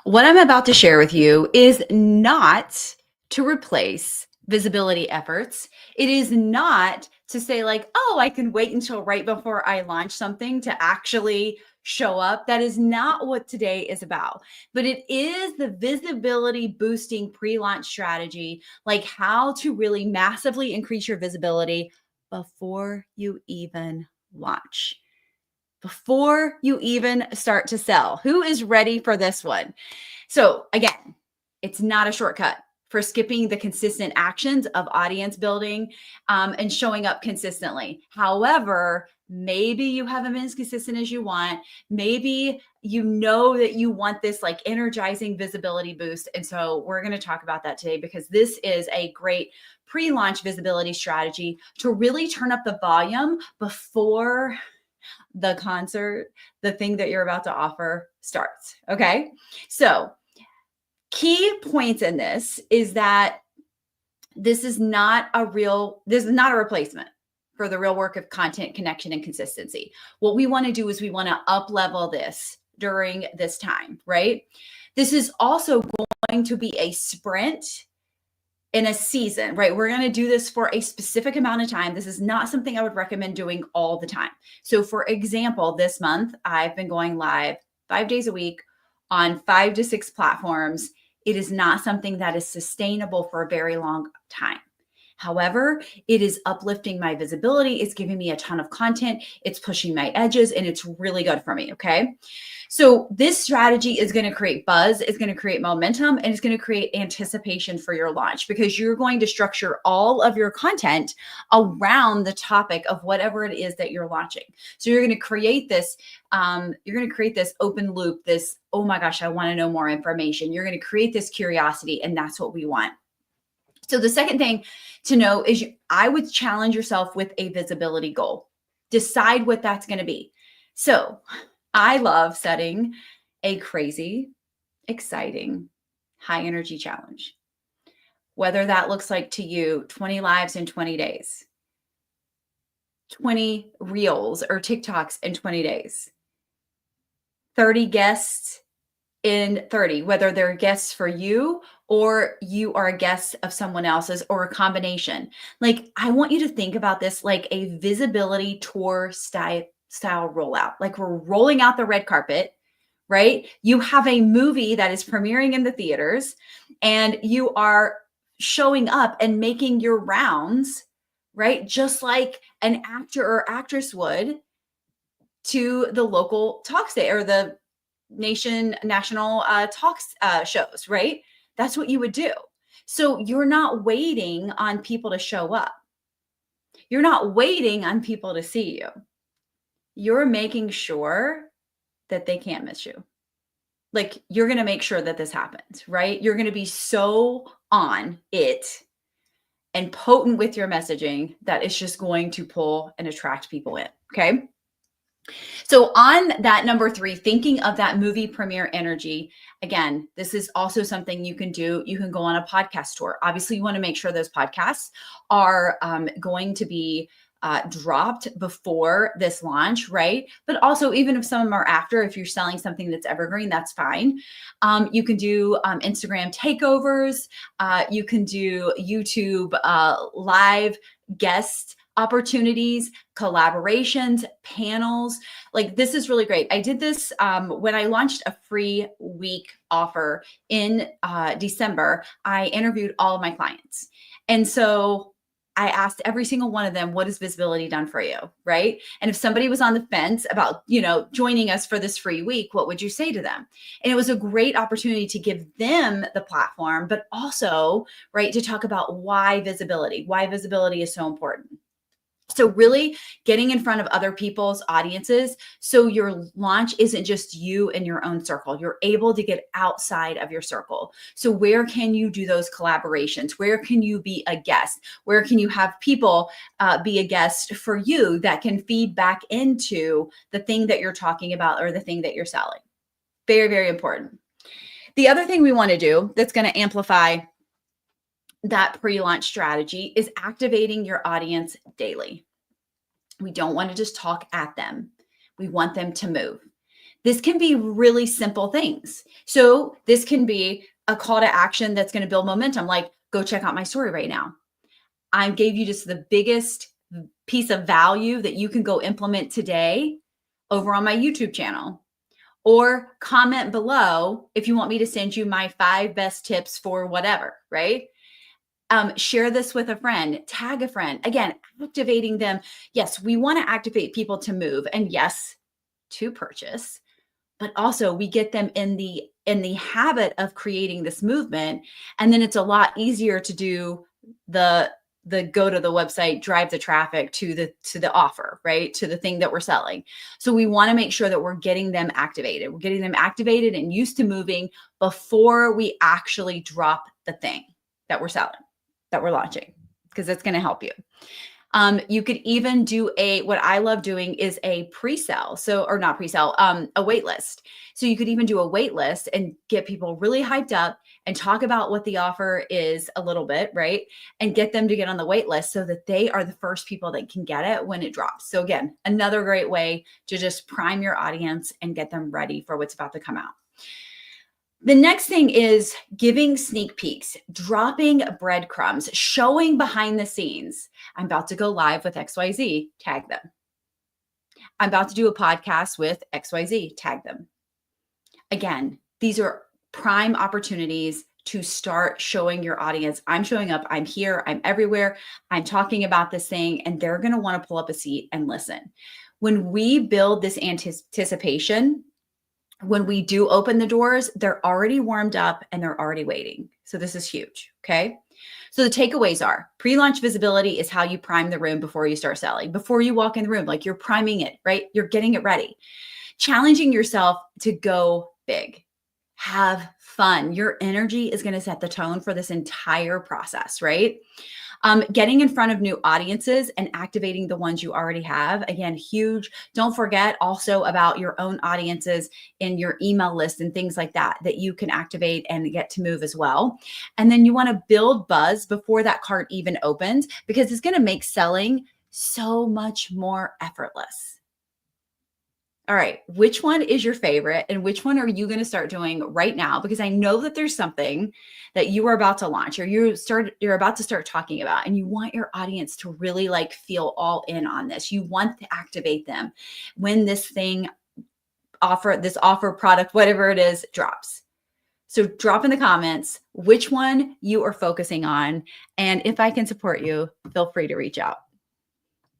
What I'm about to share with you is not to replace visibility efforts. It is not to say like, oh, I can wait until right before I launch something to actually show up. That is not what today is about. But it is the visibility boosting pre-launch strategy, like how to really massively increase your visibility before you even launch, before you even start to sell. Who is ready for this one? So again, it's not a shortcut for skipping the consistent actions of audience building and showing up consistently. However, maybe you haven't been as consistent as you want. Maybe you know that you want this like energizing visibility boost. And so we're going to talk about that today because this is a great pre-launch visibility strategy to really turn up the volume before the concert, the thing that you're about to offer starts. Okay. So, key points in this is that this is not a replacement for the real work of content, connection, and consistency. What we want to do is we want to up level this during this time, right? This is also going to be a sprint in a season, right? We're going to do this for a specific amount of time. This is not something I would recommend doing all the time. So for example, this month, I've been going live 5 days a week on 5 to 6 platforms. It is not something that is sustainable for a very long time. However, it is uplifting my visibility. It's giving me a ton of content. It's pushing my edges and it's really good for me. Okay. So this strategy is going to create buzz. It's going to create momentum and it's going to create anticipation for your launch because you're going to structure all of your content around the topic of whatever it is that you're launching. So you're going to create this, open loop, this, oh my gosh, I want to know more information. You're going to create this curiosity and that's what we want. So the second thing to know is I would challenge yourself with a visibility goal. Decide what that's going to be. So I love setting a crazy, exciting, high energy challenge. Whether that looks like to you 20 lives in 20 days, 20 reels or TikToks in 20 days, 30 guests in 30, whether they're guests for you or you are a guest of someone else's or a combination. Like, I want you to think about this like a visibility tour style rollout. Like we're rolling out the red carpet, right? You have a movie that is premiering in the theaters and you are showing up and making your rounds, right? Just like an actor or actress would to the local talk state or the national talks shows, right? That's what you would do. So you're not waiting on people to show up. You're not waiting on people to see you. You're making sure that they can't miss you. Like you're going to make sure that this happens, right? You're going to be so on it and potent with your messaging that it's just going to pull and attract people in. Okay. So on that number 3, thinking of that movie premiere energy, again, this is also something you can do. You can go on a podcast tour. Obviously, you want to make sure those podcasts are going to be dropped before this launch, right? But also, even if some of them are after, if you're selling something that's evergreen, that's fine. You can do Instagram takeovers. You can do YouTube live guest opportunities, collaborations, panels. Like this is really great. I did this when I launched a free week offer in December. I interviewed all of my clients. And so I asked every single one of them, what has visibility done for you? Right. And if somebody was on the fence about, joining us for this free week, what would you say to them? And it was a great opportunity to give them the platform, but also, right, to talk about why visibility is so important. So really getting in front of other people's audiences so your launch isn't just you and your own circle. You're able to get outside of your circle. So where can you do those collaborations? Where can you be a guest? Where can you have people be a guest for you that can feed back into the thing that you're talking about or the thing that you're selling? Very, very important. The other thing we want to do that's going to amplify that pre-launch strategy is activating your audience daily. We don't want to just talk at them. We want them to move. This can be really simple things. So this can be a call to action that's going to build momentum, like go check out my story right now. I gave you just the biggest piece of value that you can go implement today over on my YouTube channel. Or comment below if you want me to send you my 5 best tips for whatever, right? Share this with a friend, tag a friend. Again, activating them. Yes, we want to activate people to move, and yes, to purchase, but also we get them in the habit of creating this movement, and then it's a lot easier to do the go to the website, drive the traffic to the offer, right? To the thing that we're selling. So we want to make sure that we're getting them activated. We're getting them activated and used to moving before we actually drop the thing that we're selling, that we're launching, because it's going to help you. You could even do what I love doing is a pre-sale. So, or not pre-sale, a wait list. So you could even do a wait list and get people really hyped up and talk about what the offer is a little bit, right? And get them to get on the wait list so that they are the first people that can get it when it drops. So again, another great way to just prime your audience and get them ready for what's about to come out. The next thing is giving sneak peeks, dropping breadcrumbs, showing behind the scenes. I'm about to go live with XYZ, tag them. I'm about to do a podcast with XYZ, tag them. Again, these are prime opportunities to start showing your audience, I'm showing up, I'm here, I'm everywhere, I'm talking about this thing, and they're going to want to pull up a seat and listen. When we build this anticipation, when we do open the doors, they're already warmed up and they're already waiting. So this is huge. Okay. So the takeaways are pre-launch visibility is how you prime the room before you start selling, before you walk in the room, like you're priming it, right? You're getting it ready, challenging yourself to go big, have fun. Your energy is going to set the tone for this entire process, right? Getting in front of new audiences and activating the ones you already have. Again, huge. Don't forget also about your own audiences in your email list and things like that you can activate and get to move as well. And then you want to build buzz before that cart even opens, because it's going to make selling so much more effortless. All right, which one is your favorite and which one are you going to start doing right now? Because I know that there's something that you are about to launch or you're about to start talking about, and you want your audience to really like feel all in on this. You want to activate them when this offer, product, whatever it is, drops. So drop in the comments which one you are focusing on. And if I can support you, feel free to reach out.